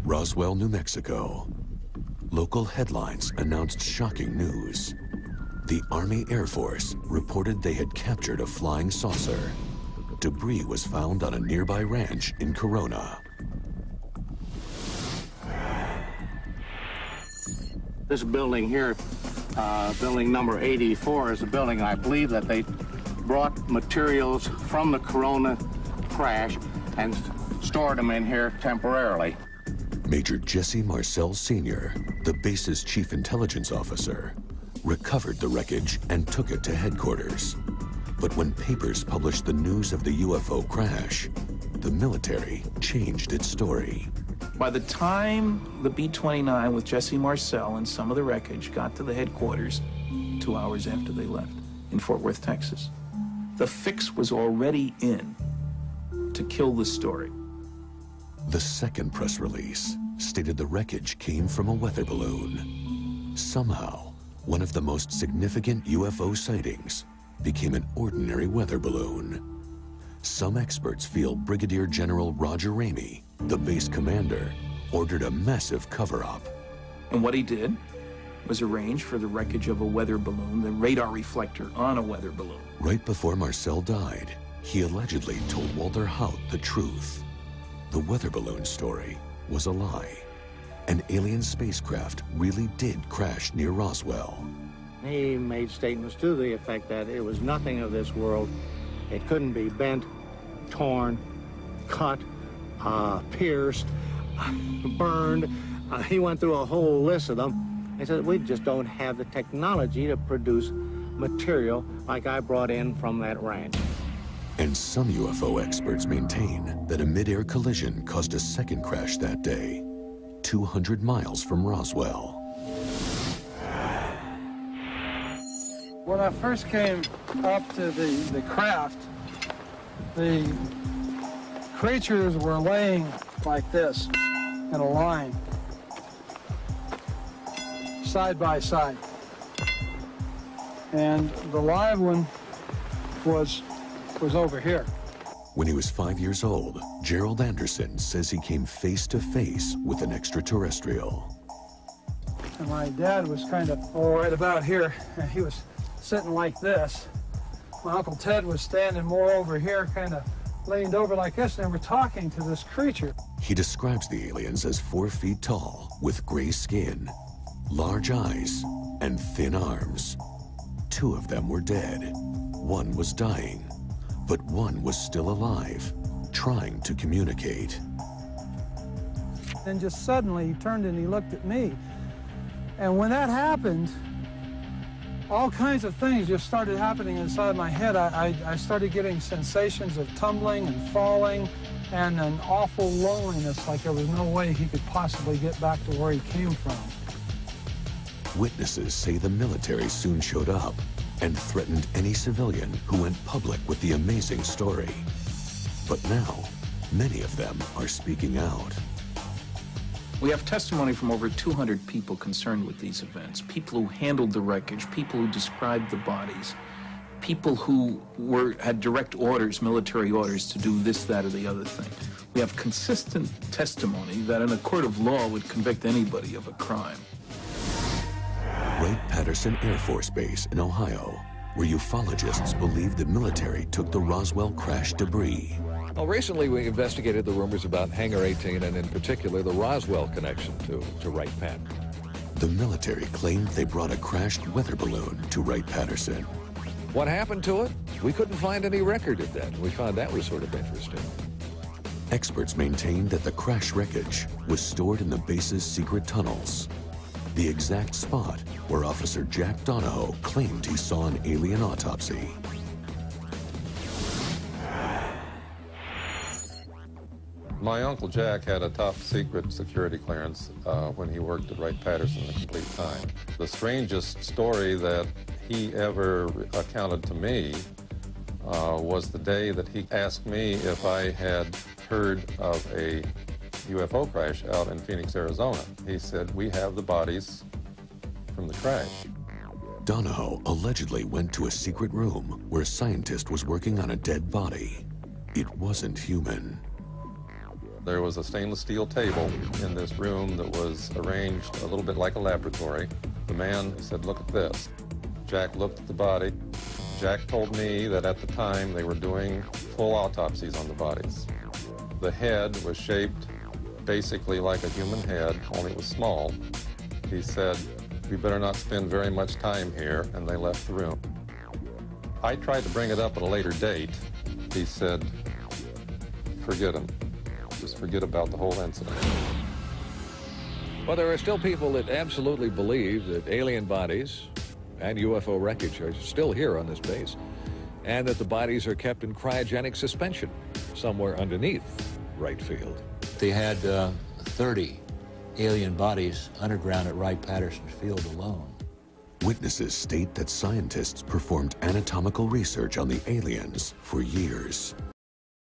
Roswell, New Mexico. Local headlines announced shocking news. The Army Air Force reported they had captured a flying saucer. Debris was found on a nearby ranch in Corona. This building here, building number 84, is a building I believe that they brought materials from the Corona crash and stored them in here temporarily. Major Jesse Marcel Sr., the base's chief intelligence officer, recovered the wreckage and took it to headquarters. But when papers published the news of the UFO crash, the military changed its story. By the time the B-29 with Jesse Marcel and some of the wreckage got to the headquarters 2 hours after they left in Fort Worth, Texas, the fix was already in to kill the story. The second press release stated the wreckage came from a weather balloon. Somehow, one of the most significant UFO sightings became an ordinary weather balloon. Some experts feel Brigadier General Roger Ramey, the base commander, ordered a massive cover-up. And what he did was arrange for the wreckage of a weather balloon, the radar reflector on a weather balloon. Right before Marcel died, he allegedly told Walter Haut the truth. The weather balloon story was a lie. An alien spacecraft really did crash near Roswell. He made statements to the effect that it was nothing of this world. It couldn't be bent, torn, cut, pierced, burned. He went through a whole list of them. He said, we just don't have the technology to produce material like I brought in from that ranch. And some UFO experts maintain that a mid-air collision caused a second crash that day, 200 miles from Roswell. When I first came up to the craft, the creatures were laying like this in a line, side by side. And the live one was over here. When he was 5 years old, Gerald Anderson says he came face to face with an extraterrestrial. And my dad was kind of right about here, and he was sitting like this. My Uncle Ted was standing more over here, kind of leaned over like this, and they were talking to this creature. He describes the aliens as 4 feet tall, with gray skin, large eyes, and thin arms. 2 of them were dead. 1 was dying, but 1 was still alive, trying to communicate. Then just suddenly he turned and he looked at me. And when that happened, all kinds of things just started happening inside my head. I started getting sensations of tumbling and falling and an awful loneliness, like there was no way he could possibly get back to where he came from. Witnesses say the military soon showed up and threatened any civilian who went public with the amazing story. But now, many of them are speaking out. We have testimony from over 200 people concerned with these events, people who handled the wreckage, people who described the bodies, people who had direct orders, military orders, to do this, that, or the other thing. We have consistent testimony that in a court of law would convict anybody of a crime. Wright-Patterson Air Force Base in Ohio, where ufologists believe the military took the Roswell crash debris. Well, recently we investigated the rumors about Hangar 18 and in particular the Roswell connection to Wright-Pat. The military claimed they brought a crashed weather balloon to Wright-Patterson. What happened to it? We couldn't find any record of that. We found that was sort of interesting. Experts maintained that the crash wreckage was stored in the base's secret tunnels, the exact spot where Officer Jack Donahoe claimed he saw an alien autopsy. My Uncle Jack had a top secret security clearance when he worked at Wright-Patterson the complete time. The strangest story that he ever accounted to me was the day that he asked me if I had heard of a UFO crash out in Phoenix, Arizona. He said, we have the bodies from the crash. Donahoe allegedly went to a secret room where a scientist was working on a dead body. It wasn't human. There was a stainless steel table in this room that was arranged a little bit like a laboratory. The man said, "Look at this." Jack looked at the body. Jack told me that at the time they were doing full autopsies on the bodies. The head was shaped basically like a human head, only it was small. He said, "We better not spend very much time here," and they left the room. I tried to bring it up at a later date. He said, "Forget him. Just forget about the whole incident." Well, there are still people that absolutely believe that alien bodies and UFO wreckage are still here on this base, and that the bodies are kept in cryogenic suspension somewhere underneath Wright Field. They had 30 alien bodies underground at Wright-Patterson Field alone. Witnesses state that scientists performed anatomical research on the aliens for years.